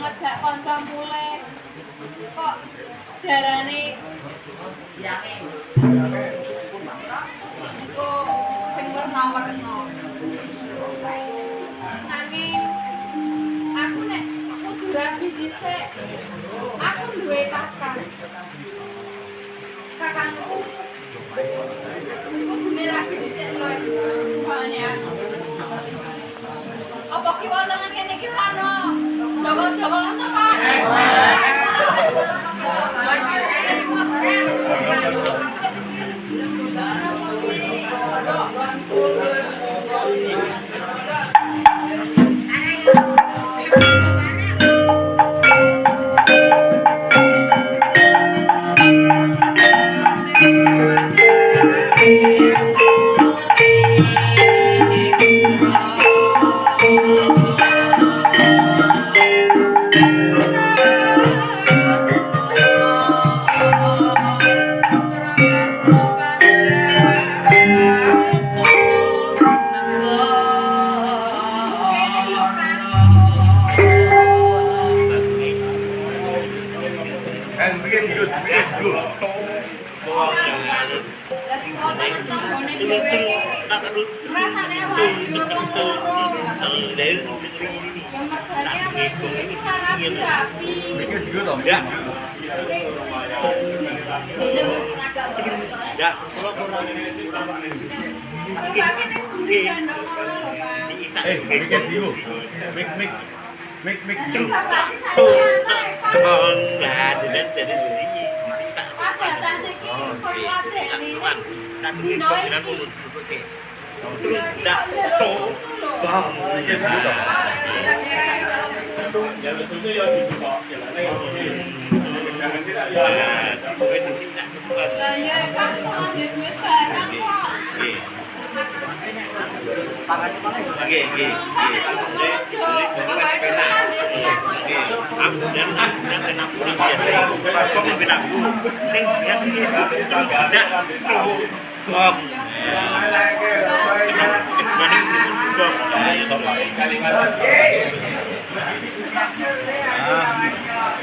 ngejak kanca muleh. Kok darane kok sing werna-werna. Nanging aku nek kudu rabi dhisik. Aku duwe kakak. Kakangku kudu rabi dhisik lho. Bane aku. Apa ki wonten kene iki ono? Jawa-jawa ngono, Pak.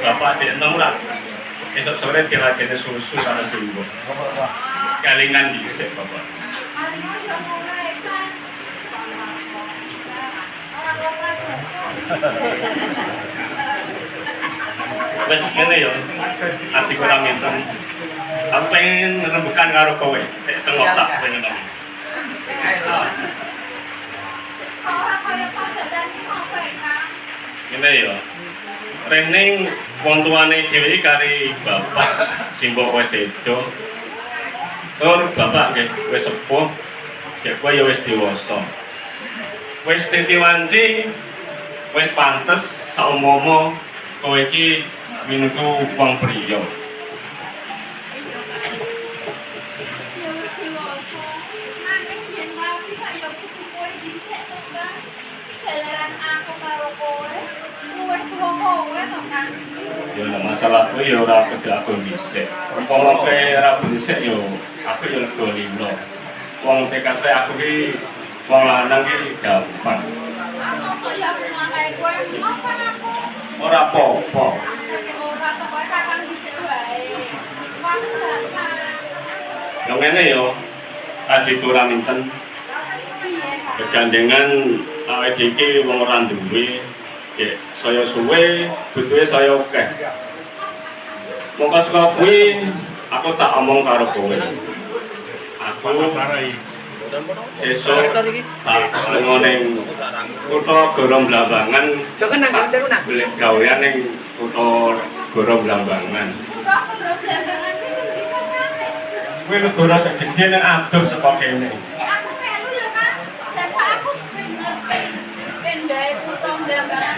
Bapak tidak tahu lah. Esok sore kira kira susu karena sembuh. Kalingan bisa bapak. Wes kene yo. Ati kurang itu. Aku pengen rembukan karo kowe. Tengok tak pengen ngomong. Ini yo. Rening wong tuane dhewe kari bapak simbok wis sedo. Tur bapak nggih wis sepuh. Ya kowe ya wis dewasa. Wis titiwanci wis pantes saumomo kowe iki minutu wong priya. Ya masalah kuwi ya ora kudu aku dhisik. Umpama kowe ora dhisik ya aku ya lega lilo. Wong TKT aku ki wong lanang ki gampang. Aku ya nglakai kowe ngopo aku? Ora apa-apa. Ora pokoke kakang dhisik wae. Wong gampang. Yo ngene yo. Aji ora minten. Kegandengan awake iki wong ora duwe. Cek saya suwe, butuhe saya akeh. Mongko saka kuwi aku tak omong karo kowe. Aku esuk tak lunga ning kutha Goro Blambangan. Golek gawean ning kutha Goro Blambangan. Kuwi negara sing gedhe ning adoh saka kene. Aku melu ya kan. Jasa aku bener pendae kutha Blambangan.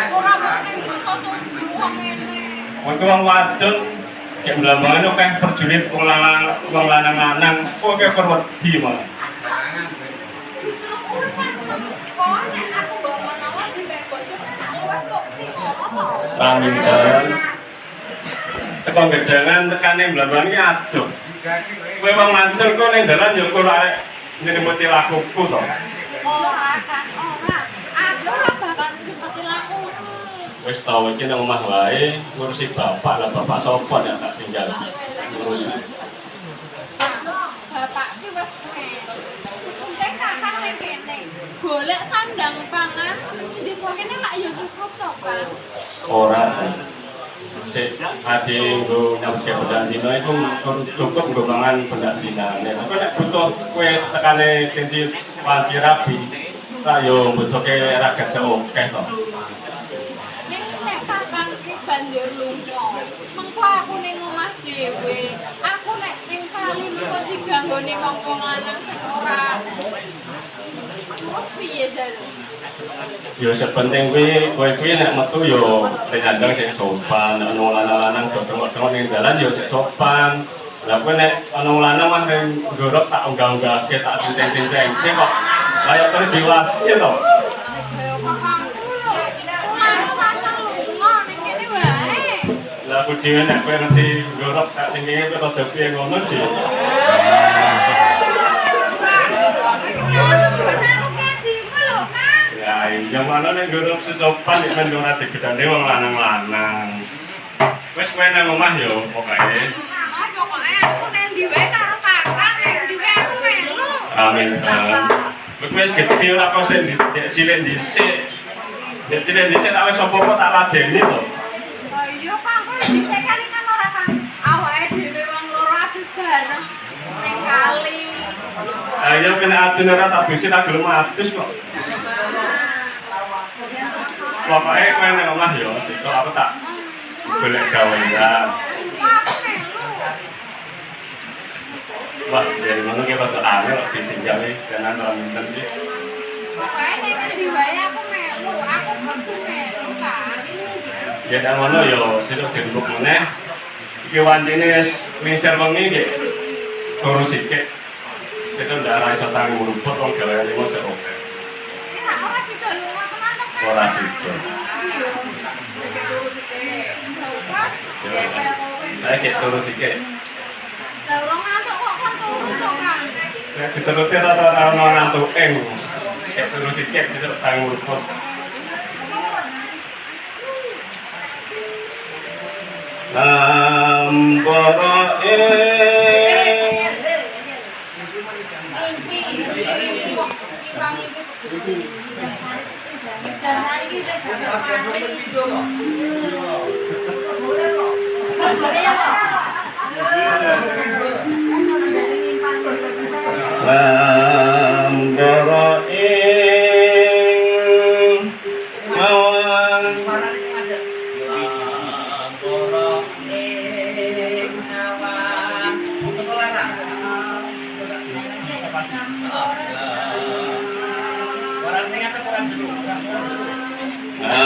Ora mungkin bisa tuh wong ngene. Wong wong wadon nek Blambangan akeh perjulit wong lanang-lanang, kok akeh perwedi malah. Justru kuwi kan kok nek aku bawa menawa diwe bojo tak luwes kok sing ngono to. Paminten. Saka gedangan tekane Blambangan iki adoh. Kowe wong mantul kok ning dalan ya kok arek nyelimuti lakuku to. Ora kan, ora. Aku ora bakal nyelimuti lakuku. wis tau iki nang omah wae ngurusi bapak lah bapak sapa nek tak tinggal ngurusi. Bapak ki wis entek kakak ning kene. Golek sandang pangan di kene lak ya cukup to, Kang. Ora sik ade nggo nyambut benda dina iku cukup nggo mangan benda dinane. Tapi nek butuh kowe tekane kenci wanti rabi, tak yo butuhke ragat seokeh to. Ning nek kakang ki banjur lunga. Mengko aku ning omah dhewe. Aku nek ning kali mengko diganggone wong-wong lanang sing ora. Terus piye jare? Yo sepenting kowe kuwi nek metu yo penyandang sing sopan, ana wong lanang-lanang dodong-dodong ning dalan yo sik sopan. Lah kowe nek ana wong lanang mah ning gorok tak unggah-unggahke tak cincin-cincin kok kaya terus diwasi to. Ayo kakangku lho. Umane pasang lunga ning kene wae. Lah aku dhewe nek kowe ngerti gorok tak cincin kowe rada piye ngono sih. Ya, yang mana nih gorok sesopan di kan ora digedane wong lanang-lanang. Wis kowe nang omah yo pokoke. Pokoke aku nang ndi wae karo kakang, nang ndi wae aku melu. Amin. Kowe wis gedhe ora kok sik cilik dhisik. Nek cilik dhisik tak wis apa-apa tak ladeni to. Oh iya, Kang, kowe dhisik kalingan ora, Kang. Awake dhewe wong loro adus bareng ning kali. Ayo kena adun ora tak bisi tak gelem adus kok. Pokoke kowe nang omah yo, sesuk aku tak golek gawean. Wah, dari mana kita tuh angel ditinggali dengan orang minten sih. Pokoknya nang ndi wae aku melu, aku kudu melu, Kang. Ya nang ngono yo sesuk dirembuk meneh. Iki wancine wis miser wengi iki. Turu sithik. Sesuk ndak ora iso tangi mrumput wong gaweane mau cek oke. Ini nak ora sida lunga tenan to, Kang. Ora sida. Saya kayak turu sithik. Lah ora ngantuk kok kon turu to, Kang. Nek diteruti rata-rata ono ngantuke. Kayak turu sithik sesuk tangi mrumput. Nampara